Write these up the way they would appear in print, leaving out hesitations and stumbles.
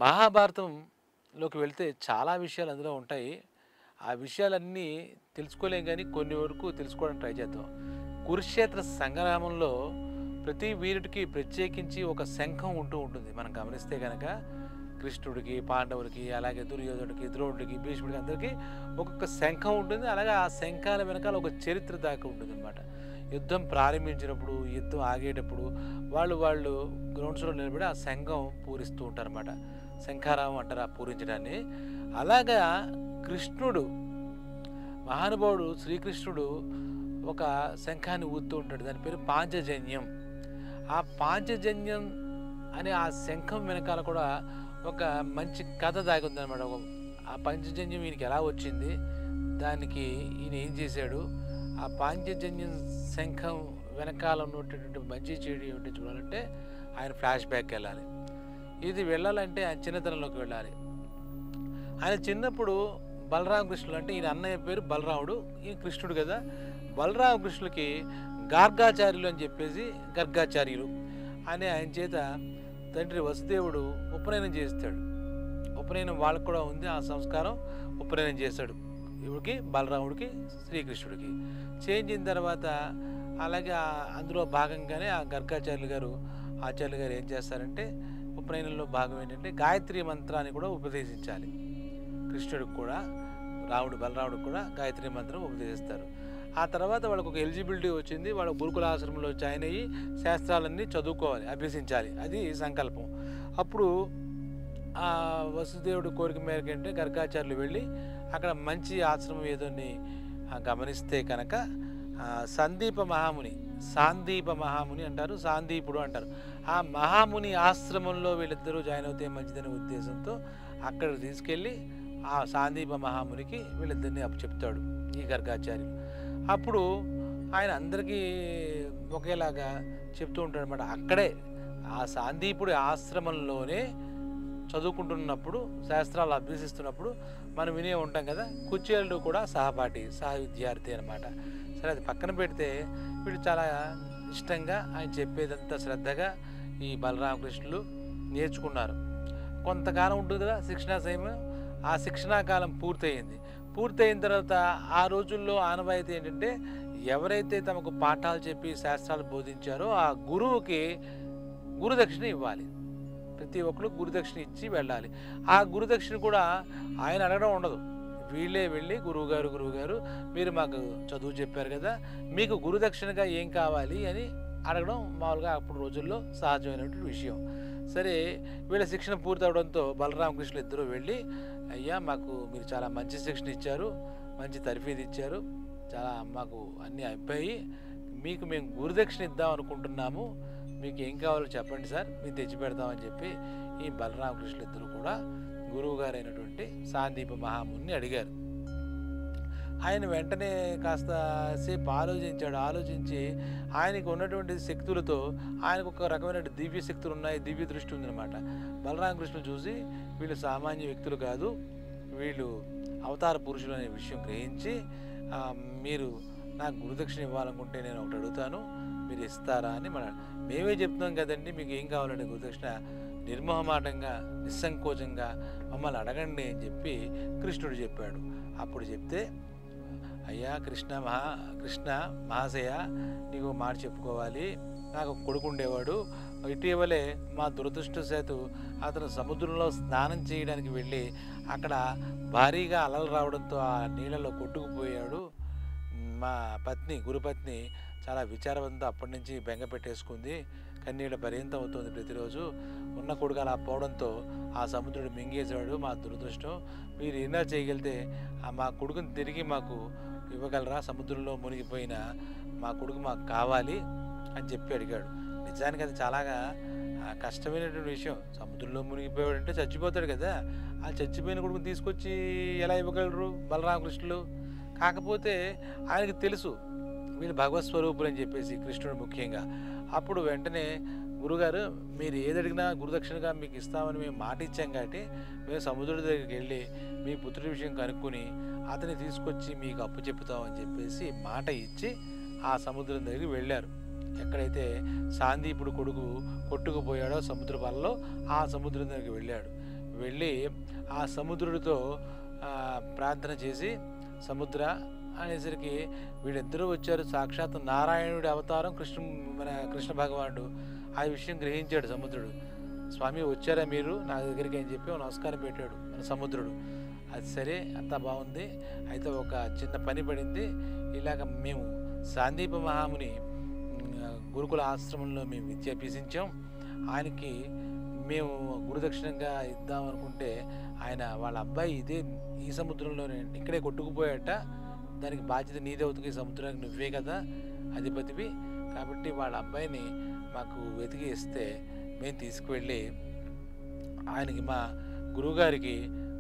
మహాభారతంలోకి వెళ్తే చాలా విషయాలు అందులో ఉంటాయి. ఆ విషయాలన్నీ తెలుసుకోలేం కానీ కొన్ని వరకు తెలుసుకోవడానికి ట్రై చేద్దాం. కురుక్షేత్ర సంగ్రామంలో ప్రతి వీరుడికి ప్రత్యేకించి ఒక శంఖం ఉంటూ ఉంటుంది. మనం గమనిస్తే కనుక కృష్ణుడికి, పాండవులకి, అలాగే దుర్యోధనుడికి, ద్రోణుడికి, భీష్ముడికి అందరికీ ఒక్కొక్క శంఖం ఉంటుంది. అలాగే ఆ శంఖాల వెనకాల ఒక చరిత్ర దాకా ఉంటుంది అనమాట. యుద్ధం ప్రారంభించినప్పుడు, యుద్ధం ఆగేటప్పుడు వాళ్ళు గ్రౌండ్స్లో నిలబడి ఆ శంఖం పూరిస్తూ ఉంటారు అన్నమాట. శంఖారావం అంటారు ఆ పూరించడాన్ని. అలాగా కృష్ణుడు, మహానుభావుడు శ్రీకృష్ణుడు ఒక శంఖాన్ని ఊదుతూ ఉంటాడు. దాని పేరు పాంచజన్యం. ఆ పాంచజన్యం అనే ఆ శంఖం వెనకాల కూడా ఒక మంచి కథ దాగి ఉందన్నమాట. ఆ పాంచజన్యం ఈయనకి ఎలా వచ్చింది, దానికి ఈయన ఏం చేశాడు, ఆ పాంచజన్యం శంఖం వెనకాల ఉన్నటువంటి మంచి చెడు ఏమిటి చూడాలంటే ఆయన ఫ్లాష్ బ్యాక్ వెళ్ళాలి. ఇది వెళ్ళాలంటే ఆయన చిన్నతనంలోకి వెళ్ళాలి. ఆయన చిన్నప్పుడు బలరామకృష్ణులు, అంటే ఈయన అన్నయ్య పేరు బలరాముడు, ఈయన కృష్ణుడు కదా. బలరామకృష్ణులకి గార్గాచార్యులు అని చెప్పేసి, గర్గాచార్యులు అనే ఆయన చేత తండ్రి వసుదేవుడు ఉపనయనం చేస్తాడు. ఉపనయనం వాళ్ళకు కూడా ఉంది ఆ సంస్కారం. ఉపనయనం చేస్తాడు ఇవిడికి, బలరాముడికి, శ్రీకృష్ణుడికి. చేయించిన తర్వాత అలాగే అందులో భాగంగానే ఆ గర్గాచార్యులు గారు, ఆచార్యులు గారు ఏం చేస్తారంటే ఉపనయనంలో భాగం ఏంటంటే గాయత్రి మంత్రాన్ని కూడా ఉపదేశించాలి. కృష్ణుడికి కూడా, బలరాముడికి కూడా గాయత్రి మంత్రం ఉపదేశిస్తారు. ఆ తర్వాత వాళ్ళకు ఒక ఎలిజిబిలిటీ వచ్చింది. వాళ్ళ గురుకులాశ్రమంలో జాయిన్ అయ్యి శాస్త్రాలన్నీ చదువుకోవాలి, అభ్యసించాలి. అది సంకల్పం. అప్పుడు ఆ వసుదేవుడి కోరిక మేరకు అంటే గర్గాచార్యులు వెళ్ళి అక్కడ మంచి ఆశ్రమం ఏదోని గమనిస్తే కనుక సాందీప మహాముని అంటారు, సాందీపుడు అంటారు. ఆ మహాముని ఆశ్రమంలో వీళ్ళిద్దరూ జాయిన్ అవుతే మంచిదనే ఉద్దేశంతో అక్కడికి తీసుకెళ్ళి ఆ సాందీప మహామునికి వీళ్ళిద్దరిని చెప్తాడు ఈ గర్గాచార్యులు. అప్పుడు ఆయన అందరికీ ఒకేలాగా చెప్తూ ఉంటాడు అనమాట. అక్కడే ఆ సాందీపుడి ఆశ్రమంలోనే చదువుకుంటున్నప్పుడు, శాస్త్రాలు అభ్యసిస్తున్నప్పుడు మనం వినే ఉంటాం కదా, కుచేలుడు కూడా సహపాఠి, విద్యార్థి అనమాట. సరే, అది పక్కన పెడితే వీడు చాలా ఇష్టంగా ఆయన చెప్పేదంతా శ్రద్ధగా ఈ బలరామకృష్ణులు నేర్చుకున్నారు. కొంతకాలం ఉంటుంది కదా శిక్షణా సమయం. ఆ శిక్షణా కాలం పూర్తయిన తర్వాత ఆ రోజుల్లో ఆనవాయితీ ఏంటంటే ఎవరైతే తమకు పాఠాలు చెప్పి శాస్త్రాలు బోధించారో ఆ గురువుకి గురుదక్షిణ ఇవ్వాలి. ప్రతి ఒక్కరు గురుదక్షిణ ఇచ్చి వెళ్ళాలి. ఆ గురుదక్షిణ కూడా ఆయన అడగడం ఉండదు. వీళ్ళే వెళ్ళి గురువుగారు మీరు మాకు చదువు చెప్పారు కదా, మీకు గురుదక్షిణగా ఏం కావాలి అని అడగడం మామూలుగా అప్పుడు రోజుల్లో సహజమైనటువంటి విషయం. సరే, వీళ్ళ శిక్షణ పూర్తవడంతో బలరామకృష్ణులు ఇద్దరూ వెళ్ళి, అయ్యా మాకు మీరు చాలా మంచి శిక్షణ ఇచ్చారు, మంచి తర్ఫీదు ఇచ్చారు, చాలా మాకు అన్నీ అయిపోయి మీకు మేము గురుదక్షిణ ఇద్దాం అనుకుంటున్నాము, మీకు ఏం కావాలో చెప్పండి సార్, మీకు తెచ్చి పెడతామని చెప్పి ఈ బలరామకృష్ణులు ఇద్దరు కూడా గురువు గారు అయినటువంటి సాందీప మహాముని అడిగారు. ఆయన వెంటనే కాస్త సేపు ఆలోచించి ఆయనకు ఉన్నటువంటి శక్తులతో, ఆయనకు ఒక రకమైన దివ్య శక్తులు ఉన్నాయి, దివ్య దృష్టి ఉందన్నమాట. బలరామకృష్ణులు చూసి వీళ్ళు సామాన్య వ్యక్తులు కాదు, వీళ్ళు అవతార పురుషులు అనే విషయం గ్రహించి, మీరు నాకు గురుదక్షిణ ఇవ్వాలనుకుంటే నేను ఒకటి అడుగుతాను, మీరు ఇస్తారా అని మేమే చెప్తున్నాం కదండి, మీకు ఏం కావాలంటే గురుదక్షిణ, నిర్మోహమాటంగా నిస్సంకోచంగా మమ్మల్ని అడగండి అని చెప్పి కృష్ణుడు చెప్పాడు. అప్పుడు చెప్తే, అయ్యా కృష్ణ మహాశయ, నీకు మాట చెప్పుకోవాలి, నాకు కొడుకు ఉండేవాడు, ఇటీవలే మా దురదృష్టవశాత్తు అతను సముద్రంలో స్నానం చేయడానికి వెళ్ళి అక్కడ భారీగా అలలు రావడంతో ఆ నీళ్ళలో కొట్టుకుపోయాడు. మా గురుపత్ని చాలా విచారవంతంతో అప్పటి నుంచి బెంగ పెట్టేసుకుంది, కన్నీళ్ళ పర్యంతం అవుతుంది ప్రతిరోజు. ఉన్న కొడుకు అలా పోవడంతో ఆ సముద్రుడు మింగేశాడు, మా దురదృష్టం. మీరు ఏనా చేయగలిగితే మా కొడుకుని తిరిగి మాకు ఇవ్వగలరా, సముద్రంలో మునిగిపోయిన మా కొడుకు మాకు కావాలి అని చెప్పి అడిగాడు. నిజానికి అది చాలా కష్టమైనటువంటి విషయం. సముద్రంలో మునిగిపోయాడంటే చచ్చిపోతాడు కదా, ఆ చచ్చిపోయిన కొడుకుని తీసుకొచ్చి ఎలా ఇవ్వగలరు బలరామకృష్ణులు? కాకపోతే ఆయనకు తెలుసు వీళ్ళు భగవత్ స్వరూపులు అని చెప్పేసి, కృష్ణుడు ముఖ్యంగా. అప్పుడు వెంటనే గురుగారు, మీరు ఏదడిగినా గురుదక్షిణగా మీకు ఇస్తామని మేము మాట ఇచ్చాం కాబట్టి మేము సముద్రుడి దగ్గరికి వెళ్ళి మీ పుత్రుడి విషయం కనుక్కొని అతన్ని తీసుకొచ్చి మీకు అప్పు చెప్పుతామని చెప్పేసి మాట ఇచ్చి ఆ సముద్రం దగ్గరికి వెళ్ళారు. ఎక్కడైతే సాందీపుడు కొడుకు కొట్టుకుపోయాడో సముద్ర పాలలో ఆ సముద్రం దగ్గరికి వెళ్ళి ఆ సముద్రుడితో ప్రార్థన చేసి, సముద్ర అనేసరికి వీళ్ళిద్దరూ వచ్చారు. సాక్షాత్ నారాయణుడి అవతారం కృష్ణ భగవానుడు. ఆ విషయం గ్రహించాడు సముద్రుడు. స్వామి వచ్చారా మీరు నా దగ్గరికి అని చెప్పి నమస్కారం పెట్టాడు మన సముద్రుడు. అది సరే, అంతా బాగుంది, అయితే ఒక చిన్న పని పడింది. ఇలాగ మేము సాందీప మహాముని గురుకుల ఆశ్రమంలో మేము విద్య అభ్యసించాం. ఆయనకి మేము గురుదక్షిణంగా ఇద్దాం అనుకుంటే ఆయన వాళ్ళ అబ్బాయి ఈ సముద్రంలోనే ఇక్కడే కొట్టుకుపోయాట. దానికి బాధ్యత నీదే అవుతుంది, ఈ సముద్రానికి నువ్వే కదా అధిపతివి, కాబట్టి వాళ్ళ అబ్బాయిని మాకు వెతికి ఇస్తే మేము తీసుకువెళ్ళి ఆయనకి మా గురువుగారికి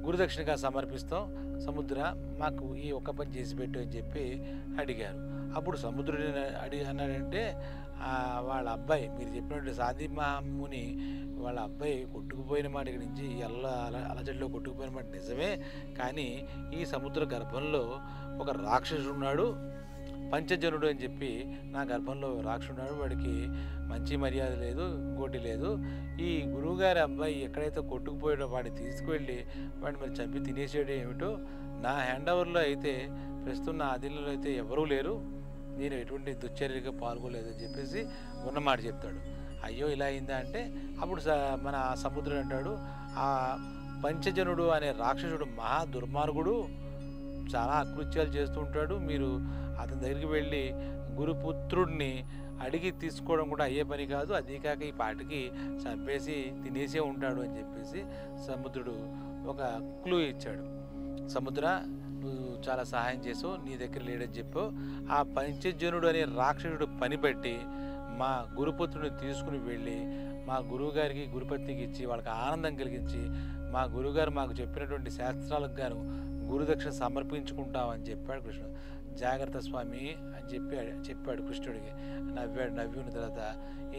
గురుదక్షిణగా సమర్పిస్తాం. సముద్ర మాకు ఈ ఒక్క పని చేసి పెట్టు అని చెప్పి అడిగారు. అప్పుడు సముద్రుడు అన్నాడంటే వాళ్ళ అబ్బాయి, మీరు చెప్పినట్టు సాందీప మహాముని వాళ్ళ అబ్బాయి కొట్టుకుపోయిన మాట ఇక్కడి నుంచి అలజడిలో కొట్టుకుపోయిన మాట నిజమే, కానీ ఈ సముద్ర గర్భంలో ఒక రాక్షసుడు ఉన్నాడు, పంచజనుడు అని చెప్పి నా గర్భంలో రాక్షసున్నాడు. వాడికి మంచి మర్యాద లేదు, ఇంకోటి లేదు. ఈ గురువుగారి అబ్బాయి ఎక్కడైతే కొట్టుకుపోయాడో వాడిని తీసుకువెళ్ళి వాడిని మరి చంపి తినేసేయడం ఏమిటో. నా హ్యాండ్ ఓవర్లో అయితే ప్రస్తుతం నా అధీనంలో అయితే ఎవరూ లేరు, నేను ఎటువంటి దుశ్చర్యగా పాల్గొలేదని చెప్పేసి ఉన్నమాట చెప్తాడు. అయ్యో ఇలా అయిందా అంటే అప్పుడు మన సముద్రుడు అంటాడు, ఆ పంచజనుడు అనే రాక్షసుడు మహా దుర్మార్గుడు, చాలా అకృత్యాలు చేస్తూ ఉంటాడు. మీరు అతని దగ్గరికి వెళ్ళి గురుపుత్రుడిని అడిగి తీసుకోవడం కూడా అయ్యే పని కాదు, అదే కాక ఈ పాటికి చంపేసి తినేసే ఉంటాడు అని చెప్పేసి సముద్రుడు ఒక క్లూ ఇచ్చాడు. సముద్ర, నువ్వు చాలా సహాయం చేసావు, నీ దగ్గర లేడని చెప్పు. ఆ పంచజనుడు అనే రాక్షసుడు పని బట్టి మా గురుపుత్రుడిని తీసుకుని వెళ్ళి మా గురువుగారికి గురుపత్నికి ఇచ్చి వాళ్ళకి ఆనందం కలిగించి మా గురువుగారు మాకు చెప్పినటువంటి శాస్త్రాలకు గాను గురుదక్షిణ సమర్పించుకుంటామని చెప్పాడు కృష్ణుడు. జాగ్రత్త స్వామి అని చెప్పాడు కృష్ణుడికి. నవ్విన తర్వాత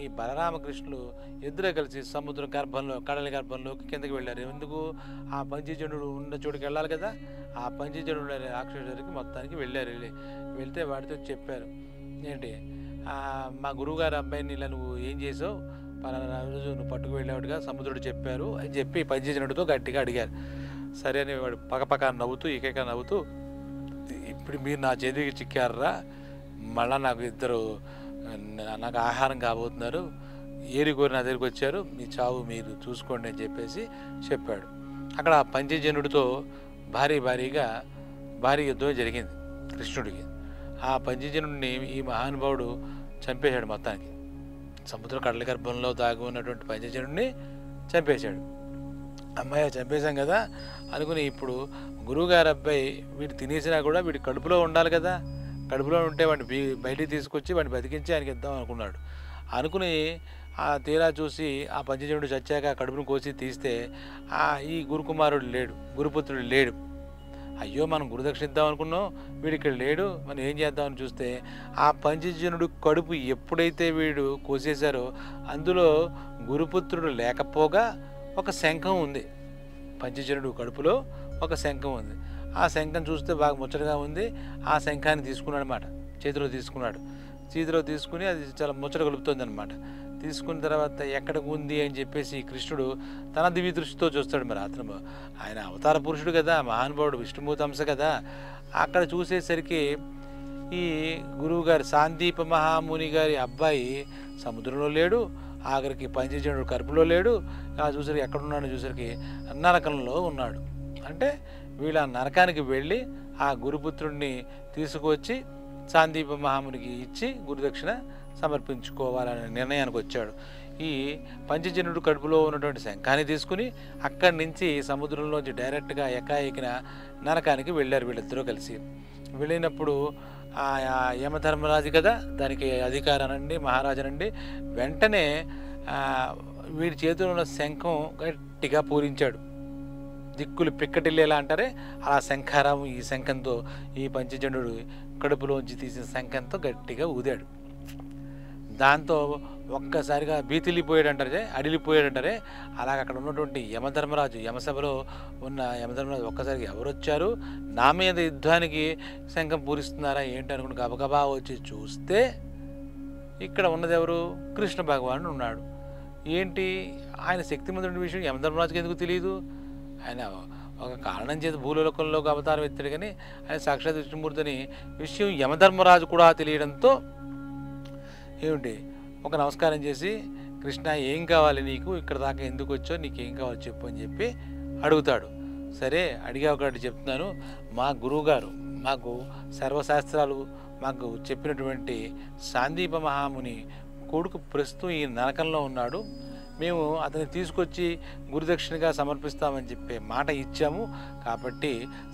ఈ బలరామకృష్ణులు ఇద్దరే కలిసి సముద్రం గర్భంలో కడలి గర్భంలోకి కిందకి వెళ్ళారు. ఎందుకు? ఆ పంచజనుడు ఉన్న చోటుకి వెళ్ళాలి కదా. ఆ పంచజనుడు అనే రాక్షసుడికి మొత్తానికి వెళ్తే వాడితో చెప్పారు, ఏంటి మా గురువుగారు అబ్బాయిని ఇలా నువ్వు ఏం చేసావు, పలానా రోజు నువ్వు పట్టుకు వెళ్ళేవాడుగా సముద్రుడు చెప్పారు అని చెప్పి పంచజనుడితో గట్టిగా అడిగారు. సరే అని వాడు పక్కపక్క నవ్వుతూ ఏకైక నవ్వుతూ, ఇప్పుడు మీరు నా చేతికి చిక్కారా, మళ్ళా నాకు ఆహారం కాబోతున్నారు, ఏరి కోరి నా దగ్గరికి వచ్చారు, మీ చావు మీరు చూసుకోండి అని చెప్పేసి చెప్పాడు. అక్కడ పంచజనుడితో భారీ యుద్ధం జరిగింది కృష్ణుడికి. ఆ పంచజనుడిని ఈ మహానుభావుడు చంపేశాడు. మొత్తానికి సముద్ర కడల గర్భంలో దాగి ఉన్నటువంటి పంచజనుడిని చంపేశాడు. అమ్మాయి చంపేశాం కదా అనుకుని ఇప్పుడు గురువుగారి అబ్బాయి వీడు తినేసినా కూడా వీడి కడుపులో ఉండాలి కదా, కడుపులో ఉంటే వాడిని బయటికి తీసుకొచ్చి వాడిని బతికించి ఆయనకి ఇద్దాం అనుకుని ఆ తీరా చూసి ఆ పంచజనుడు చచ్చాక కడుపును కోసి తీస్తే ఈ గురుకుమారుడు లేడు, గురుపుత్రుడు లేడు. అయ్యో మనం గురుదక్షిణ ఇద్దాం అనుకున్నాం, వీడు ఇక్కడ లేడు, మనం ఏం చేద్దామని చూస్తే ఆ పంచజనుడు కడుపు ఎప్పుడైతే వీడు కోసేశారో అందులో గురుపుత్రుడు లేకపోగా ఒక శంఖం ఉంది. పంచజనుడు కడుపులో ఒక శంఖం ఉంది. ఆ శంఖం చూస్తే బాగా ముచ్చటగా ఉంది. ఆ శంఖాన్ని తీసుకున్నాడు అన్నమాట, చేతిలో తీసుకుని అది చాలా ముచ్చట కలుపుతుంది అనమాట. తీసుకున్న తర్వాత ఎక్కడికి ఉంది అని చెప్పేసి కృష్ణుడు తన దివ్య దృష్టితో చూస్తాడు. మరి అతను ఆయన అవతార పురుషుడు కదా, మహానుభావుడు, విష్ణుమూర్తి అంశ కదా. అక్కడ చూసేసరికి ఈ గురువుగారు సాందీప మహాముని గారి అబ్బాయి సముద్రంలో లేడు, ఆఖరికి పంచజనుడు కడుపులో లేడు. చూసరికి ఎక్కడున్నాడో చూసరికి నరకంలో ఉన్నాడు. అంటే వీళ్ళ నరకానికి వెళ్ళి ఆ గురుపుత్రుడిని తీసుకువచ్చి సాందీప మహామునికి ఇచ్చి గురుదక్షిణ సమర్పించుకోవాలనే నిర్ణయానికి వచ్చాడు. ఈ పంచజనుడు కడుపులో ఉన్నటువంటి శంఖాన్ని తీసుకుని అక్కడి నుంచి సముద్రంలోంచి డైరెక్ట్గా ఎకాఎకిన నరకానికి వెళ్ళారు వీళ్ళిద్దరూ కలిసి. వెళ్ళినప్పుడు యమధర్మరాజు కదా దానికి అధికారానండి, మహారాజానండి, వెంటనే వీడి చేతిలో ఉన్న శంఖం గట్టిగా పూరించాడు. దిక్కులు పిక్కటిల్లేలా అంటారే అలా శంఖారాము ఈ శంఖంతో ఈ పంచజనుడు కడుపులోంచి తీసిన శంఖంతో గట్టిగా ఊదాడు. దాంతో ఒక్కసారిగా భీతిల్లిపోయాడంటారే, అడిలిపోయాడంటారే, అలాగ అక్కడ ఉన్నటువంటి యమధర్మరాజు, యమసభలో ఉన్న యమధర్మరాజు ఒక్కసారిగా ఎవరొచ్చారు, నా మీద యుద్ధానికి శంఖం పూరిస్తున్నారా ఏంటి అనుకుని గబగబా వచ్చి చూస్తే ఇక్కడ ఉన్నది ఎవరు? కృష్ణ భగవానుడు ఉన్నాడు. ఏంటి ఆయన శక్తిమంతుడి విషయం యమధర్మరాజుకి ఎందుకు తెలియదు? ఆయన ఒక కారణం చేత భూలోకంలోకి అవతారం ఎత్తాడు, కానీ ఆయన సాక్షాత్ విష్ణుమూర్తిని విషయం యమధర్మరాజు కూడా తెలియడంతో ఏమిటి ఒక నమస్కారం చేసి, కృష్ణ ఏం కావాలి నీకు, ఇక్కడ దాకా ఎందుకు వచ్చావు, నీకేం కావాలి చెప్పు అని చెప్పి అడుగుతాడు. సరే అడిగా ఒకటి చెప్తున్నాను, మా గురువుగారు మాకు సర్వశాస్త్రాలు మాకు చెప్పినటువంటి సాందీప మహాముని కొడుకు ప్రస్తుతం ఈ నరకంలో ఉన్నాడు, మేము అతన్ని తీసుకొచ్చి గురుదక్షిణగా సమర్పిస్తామని చెప్పే మాట ఇచ్చాము, కాబట్టి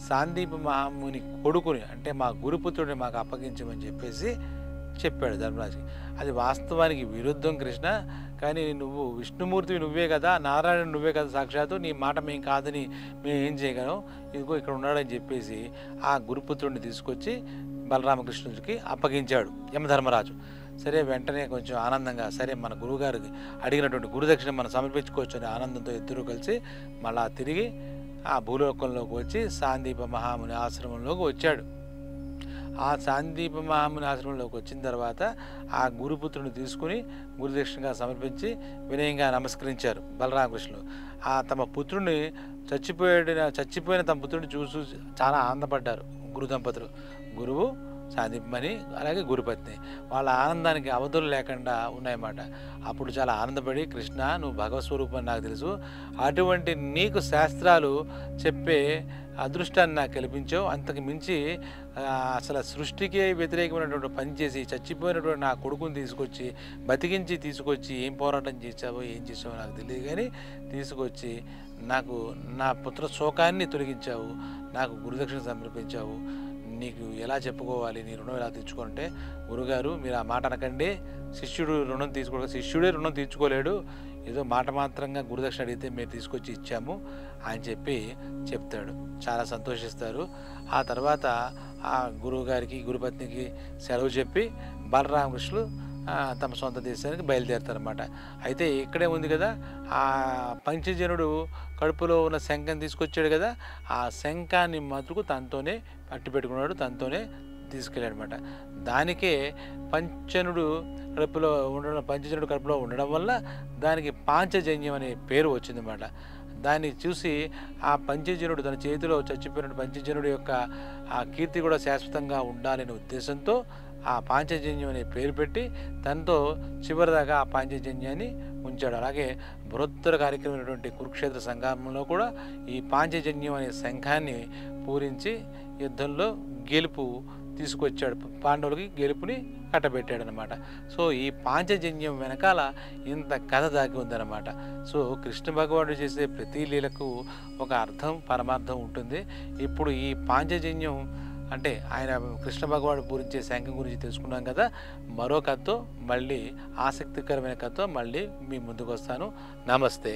సాందీప మహాముని కొడుకుని అంటే మా గురుపుత్రుడిని మాకు అప్పగించమని చెప్పేసి చెప్పాడు ధర్మరాజుకి. అది వాస్తవానికి విరుద్ధం కృష్ణ, కానీ నువ్వు విష్ణుమూర్తివి నువ్వే కదా, నారాయణ నువ్వే కదా సాక్షాత్తు, నీ మాట మేము కాదని మేము ఏం చేయగలం, ఇదిగో ఇక్కడ ఉన్నాడని చెప్పేసి ఆ గురుపుత్రుడిని తీసుకొచ్చి బలరామకృష్ణుడికి అప్పగించాడు యమధర్మరాజు. సరే వెంటనే కొంచెం ఆనందంగా, సరే మన గురువుగారికి అడిగినటువంటి గురుదక్షిణ మనం సమర్పించుకోవచ్చు అనే ఆనందంతో ఇద్దరూ కలిసి మళ్ళా తిరిగి ఆ భూలోకంలోకి వచ్చి సాందీప మహాముని ఆశ్రమంలోకి వచ్చాడు. ఆ సాందీప మహాముని ఆశ్రమంలోకి వచ్చిన తర్వాత ఆ గురుపుత్రుని తీసుకుని గురుదక్షిణగా సమర్పించి వినయంగా నమస్కరించారు బలరామకృష్ణులు. ఆ తమ పుత్రుడిని చచ్చిపోయిన తమ పుత్రుడిని చూసి చాలా ఆనందపడ్డారు గురు దంపతులు, గురువు సాందీపమని అలాగే గురుపత్ని. వాళ్ళ ఆనందానికి అవధులు లేకుండా ఉన్నాయన్నమాట. అప్పుడు చాలా ఆనందపడి, కృష్ణ నువ్వు భగవస్వరూపం నాకు తెలుసు, అటువంటి నీకు శాస్త్రాలు చెప్పే అదృష్టాన్ని నాకు కల్పించావు, అంతకు మించి అసలు సృష్టికే వ్యతిరేకమైనటువంటి పని చేసి చచ్చిపోయినటువంటి నా కొడుకుని తీసుకొచ్చి బతికించి తీసుకొచ్చి ఏం పోరాటం చేసావో ఏం చేసావో నాకు తెలియదు, కానీ తీసుకొచ్చి నాకు నా పుత్ర శోకాన్ని తొలగించావు, నాకు గురుదక్షిణ సమర్పించావు, నీకు ఎలా చెప్పుకోవాలి, నీ రుణం ఎలా తీర్చుకోవాలంటే, గురుగారు మీరు ఆ మాట అనకండి, శిష్యుడు రుణం తీర్చుకో, శిష్యుడే రుణం తీర్చుకోలేడు, ఏదో మాట మాత్రంగా గురుదక్షిణ అడిగితే మేము తీసుకొచ్చి ఇచ్చాము అని చెప్పి చెప్తాడు. చాలా సంతోషిస్తారు. ఆ తర్వాత ఆ గురువుగారికి గురుపత్నికి సెలవు చెప్పి బలరామకృష్ణులు తమ సొంత దేశానికి బయలుదేరుతారన్నమాట. అయితే ఇక్కడే ఉంది కదా, ఆ పంచజనుడు కడుపులో ఉన్న శంఖం తీసుకొచ్చాడు కదా, ఆ శంఖాన్ని మటుకు తనతోనే పట్టి పెట్టుకున్నాడు, తనతోనే తీసుకెళ్ళాడనమాట. దానికే పంచజనుడు కడుపులో ఉండడం వల్ల దానికి పాంచజన్యం అనే పేరు వచ్చిందన్నమాట. దాన్ని చూసి ఆ పంచజనుడు తన చేతిలో చచ్చిపోయిన పంచజనుడు యొక్క ఆ కీర్తి కూడా శాశ్వతంగా ఉండాలనే ఉద్దేశంతో ఆ పాంచజన్యం అనే పేరు పెట్టి తనతో చివరిదాకా ఆ పాంచజన్యాన్ని ఉంచాడు. అలాగే బృహత్తర కార్యక్రమమైనటువంటి కురుక్షేత్ర సంగ్రామంలో కూడా ఈ పాంచజన్యం అనే శంఖాన్ని పూరించి యుద్ధంలో గెలుపు తీసుకొచ్చాడు, పాండవులకి గెలుపుని కట్టబెట్టాడు అనమాట. సో ఈ పాంచజన్యం వెనకాల ఇంత కథ దాగి ఉందన్నమాట. సో కృష్ణ భగవానుడు చేసే ప్రతి లీలకు ఒక అర్థం పరమార్థం ఉంటుంది. ఇప్పుడు ఈ పాంచజన్యం అంటే ఆయన కృష్ణ భగవానుడు పూరించే శంఖం గురించి తెలుసుకున్నాం కదా, మరో కథతో మళ్ళీ ఆసక్తికరమైన కథతో మళ్ళీ మీ ముందుకు వస్తాను. నమస్తే.